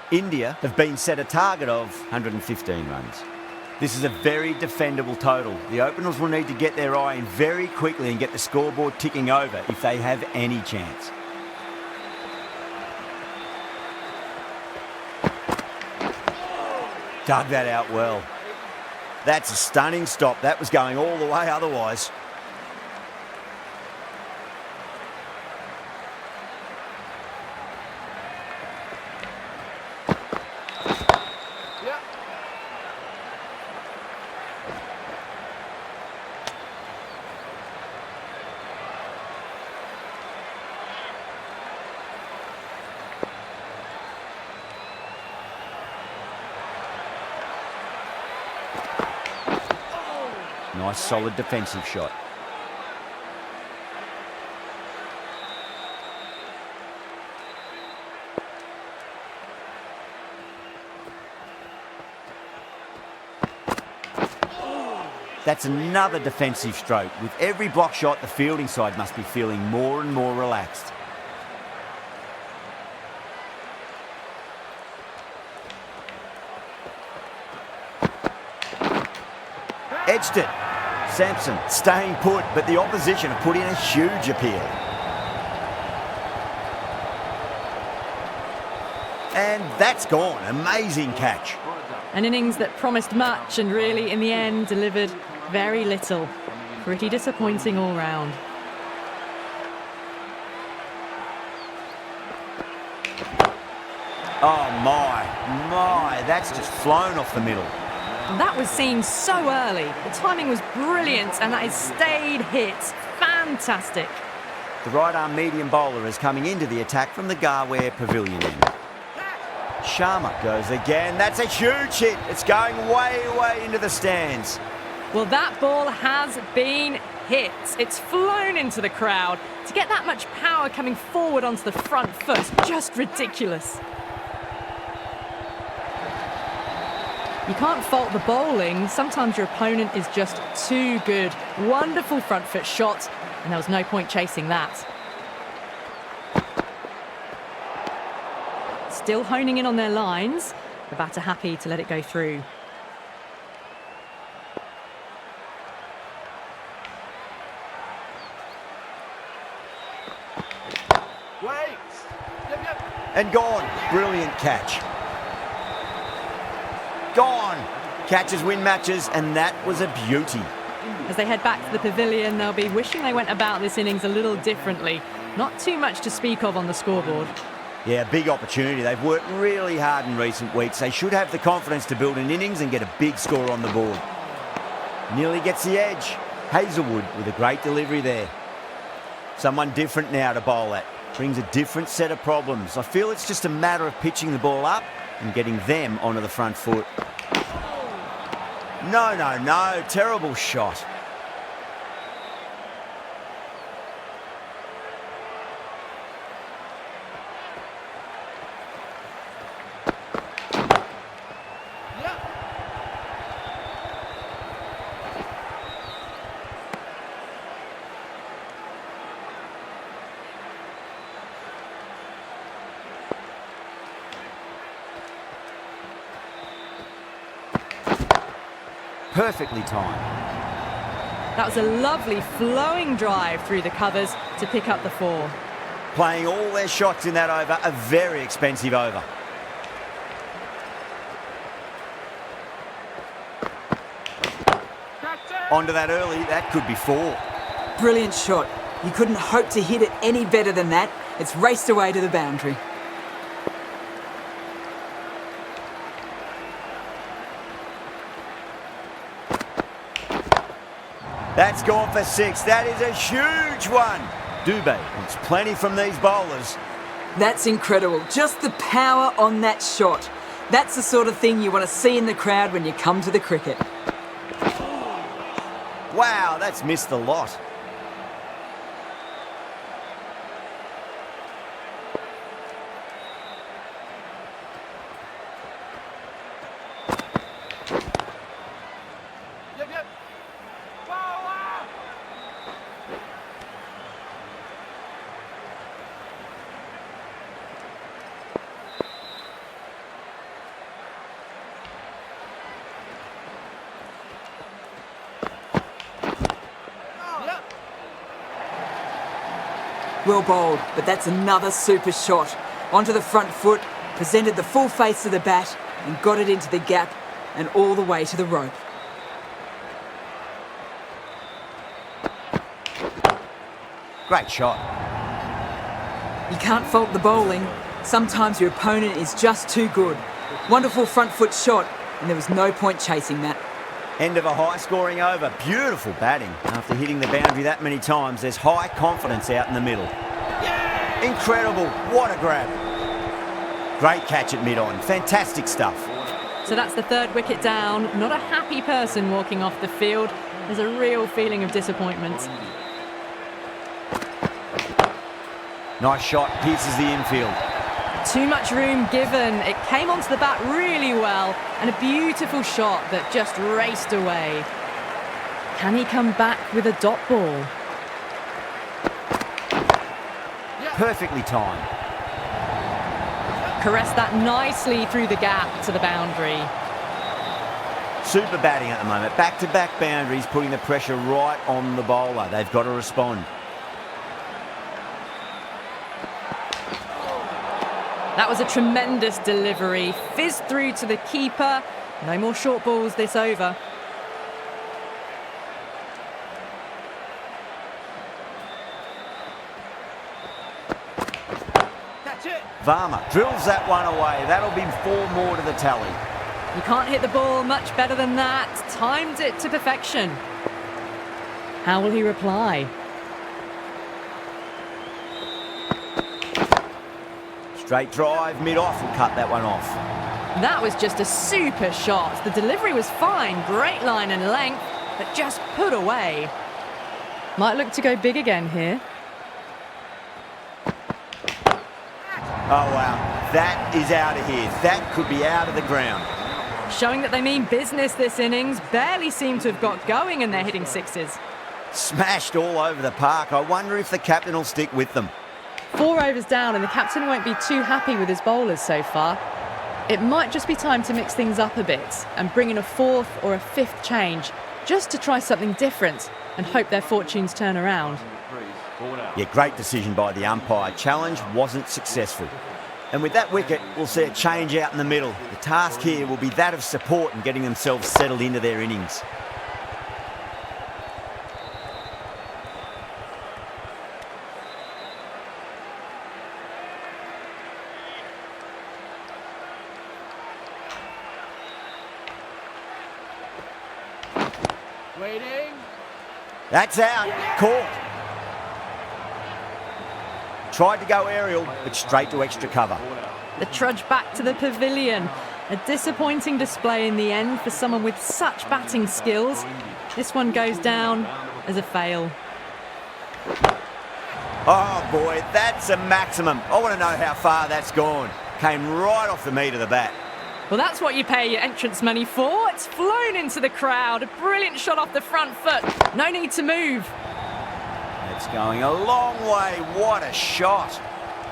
India have been set a target of 115 runs. This is a very defendable total. The openers will need to get their eye in very quickly and get the scoreboard ticking over if they have any chance. Dug that out well. That's a stunning stop. That was going all the way otherwise. Nice solid defensive shot. That's another defensive stroke. With every block shot, the fielding side must be feeling more and more relaxed. Edged it. Sampson staying put, but the opposition have put in a huge appeal. And that's gone. Amazing catch. An innings that promised much and really, in the end, delivered very little. Pretty disappointing all round. Oh my, that's just flown off the middle. That was seen so early. The timing was brilliant and that is stayed hits. Fantastic. The right-arm medium bowler is coming into the attack from the Garware Pavilion end. Sharma goes again. That's a huge hit. It's going way into the stands. Well, that ball has been hit. It's flown into the crowd. To get that much power coming forward onto the front foot is just ridiculous. You can't fault the bowling. Sometimes your opponent is just too good. Wonderful front foot shot, and there was no point chasing that. Still honing in on their lines. The batter happy to let it go through. Wait! And gone. Brilliant catch. Gone. Catches win matches, and that was a beauty. As they head back to the pavilion, they'll be wishing they went about this innings a little differently. Not too much to speak of on the scoreboard. Yeah, big opportunity. They've worked really hard in recent weeks. They should have the confidence to build an innings and get a big score on the board. Nearly gets the edge. Hazelwood with a great delivery there. Someone different now to bowl at. Brings a different set of problems. I feel it's just a matter of pitching the ball up and getting them onto the front foot. No. Terrible shot. Perfectly timed. That was a lovely flowing drive through the covers to pick up the 4. Playing all their shots in that over, a very expensive over. Onto that early, that could be 4. Brilliant shot. You couldn't hope to hit it any better than that. It's raced away to the boundary. That's gone for 6. That is a huge one. Dubé wants plenty from these bowlers. That's incredible. Just the power on that shot. That's the sort of thing you want to see in the crowd when you come to the cricket. Wow, that's missed the lot. Well bowled, but that's another super shot. Onto the front foot, presented the full face of the bat and got it into the gap and all the way to the rope. Great shot. You can't fault the bowling. Sometimes your opponent is just too good. Wonderful front foot shot, and there was no point chasing that. End of a high-scoring over. Beautiful batting. After hitting the boundary that many times, there's high confidence out in the middle. Incredible. What a grab. Great catch at mid-on. Fantastic stuff. So that's the third wicket down. Not a happy person walking off the field. There's a real feeling of disappointment. Nice shot. Pierces the infield. Too much room given. It came onto the bat really well, and a beautiful shot that just raced away. Can he come back with a dot ball? Perfectly timed. Caressed that nicely through the gap to the boundary. Super batting at the moment. Back-to-back boundaries, putting the pressure right on the bowler. They've got to respond. That was a tremendous delivery. Fizzed through to the keeper. No more short balls this over. Varma drills that one away. That'll be 4 more to the tally. You can't hit the ball much better than that. Timed it to perfection. How will he reply? Straight drive, mid-off will cut that one off. That was just a super shot. The delivery was fine, great line and length, but just put away. Might look to go big again here. Oh, wow. That is out of here. That could be out of the ground. Showing that they mean business this innings. Barely seem to have got going and they're hitting sixes. Smashed all over the park. I wonder if the captain will stick with them. 4 overs down and the captain won't be too happy with his bowlers so far. It might just be time to mix things up a bit and bring in a 4th or a 5th change just to try something different and hope their fortunes turn around. Yeah, great decision by the umpire. Challenge wasn't successful. And with that wicket, we'll see a change out in the middle. The task here will be that of support and getting themselves settled into their innings. Waiting. That's out. Caught. Tried to go aerial, but straight to extra cover. The trudge back to the pavilion. A disappointing display in the end for someone with such batting skills. This one goes down as a fail. Oh boy, that's a maximum. I want to know how far that's gone. Came right off the meat of the bat. Well, that's what you pay your entrance money for. It's flown into the crowd. A brilliant shot off the front foot. No need to move. It's going a long way. What a shot.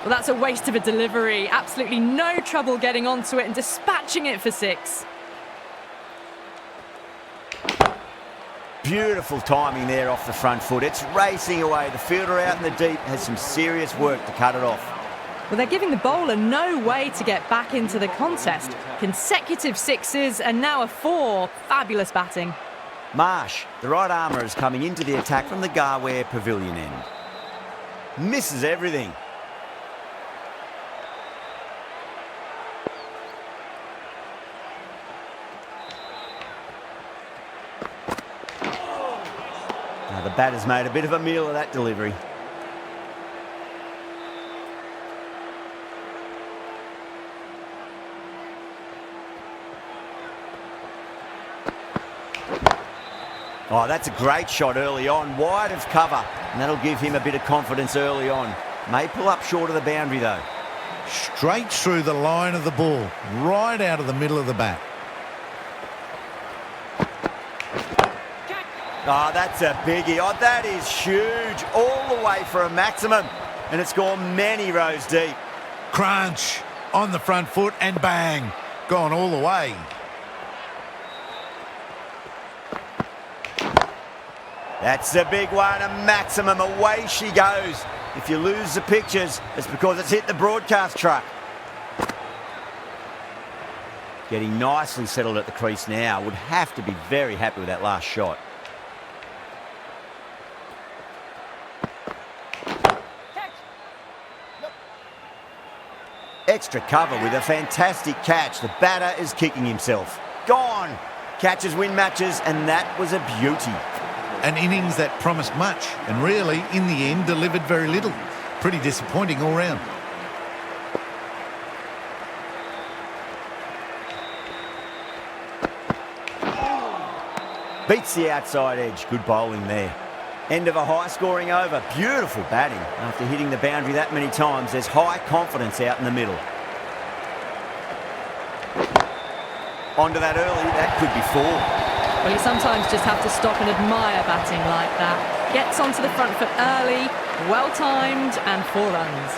Well, that's a waste of a delivery. Absolutely no trouble getting onto it and dispatching it for 6. Beautiful timing there off the front foot. It's racing away. The fielder out in the deep has some serious work to cut it off. Well, they're giving the bowler no way to get back into the contest. Consecutive 6s and now a 4. Fabulous batting. Marsh, the right armour, is coming into the attack from the Garware pavilion end. Misses everything. Now the batter's made a bit of a meal of that delivery. Oh, that's a great shot early on, wide of cover, and that'll give him a bit of confidence early on. May pull up short of the boundary though. Straight through the line of the ball, right out of the middle of the bat. Oh, that's a biggie. Oh, that is huge. All the way for a maximum, and it's gone many rows deep. Crunch on the front foot and bang, gone all the way. That's a big one, a maximum. Away she goes. If you lose the pictures, it's because it's hit the broadcast truck. Getting nicely settled at the crease now. Would have to be very happy with that last shot. Extra cover with a fantastic catch. The batter is kicking himself. Gone! Catches win matches, and that was a beauty. An innings that promised much and really, in the end, delivered very little. Pretty disappointing all round. Beats the outside edge. Good bowling there. End of a high-scoring over. Beautiful batting. After hitting the boundary that many times, there's high confidence out in the middle. Onto that early. That could be 4. Well, you sometimes just have to stop and admire batting like that. Gets onto the front foot early, well-timed, and 4 runs.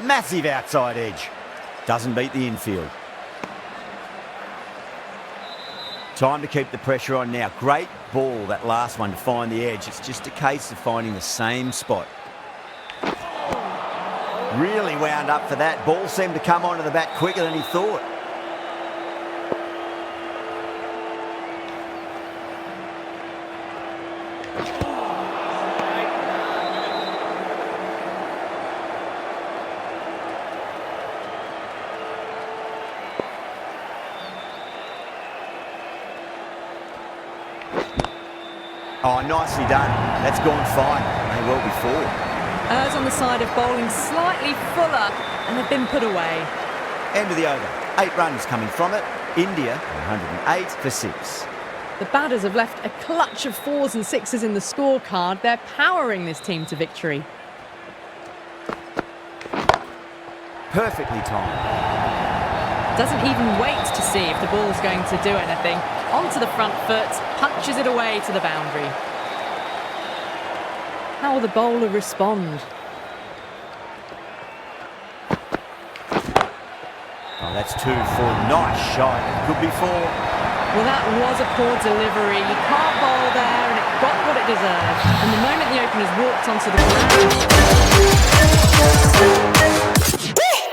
Massive outside edge. Doesn't beat the infield. Time to keep the pressure on now. Great ball, that last one, to find the edge. It's just a case of finding the same spot. Really wound up for that. Ball seemed to come onto the bat quicker than he thought. Oh, nicely done. That's gone fine. May well be 4. Errs on the side of bowling slightly fuller, and they've been put away. End of the over. 8 runs coming from it. India, 108 for 6. The batters have left a clutch of 4s and 6s in the scorecard. They're powering this team to victory. Perfectly timed. Doesn't even wait to see if the ball's going to do anything. Onto the front foot, punches it away to the boundary. How will the bowler respond? Oh, that's 2 for nice shot. It could be 4. Well, that was a poor delivery. You can't bowl there, and it got what it deserved. And the moment the openers walked onto the ground...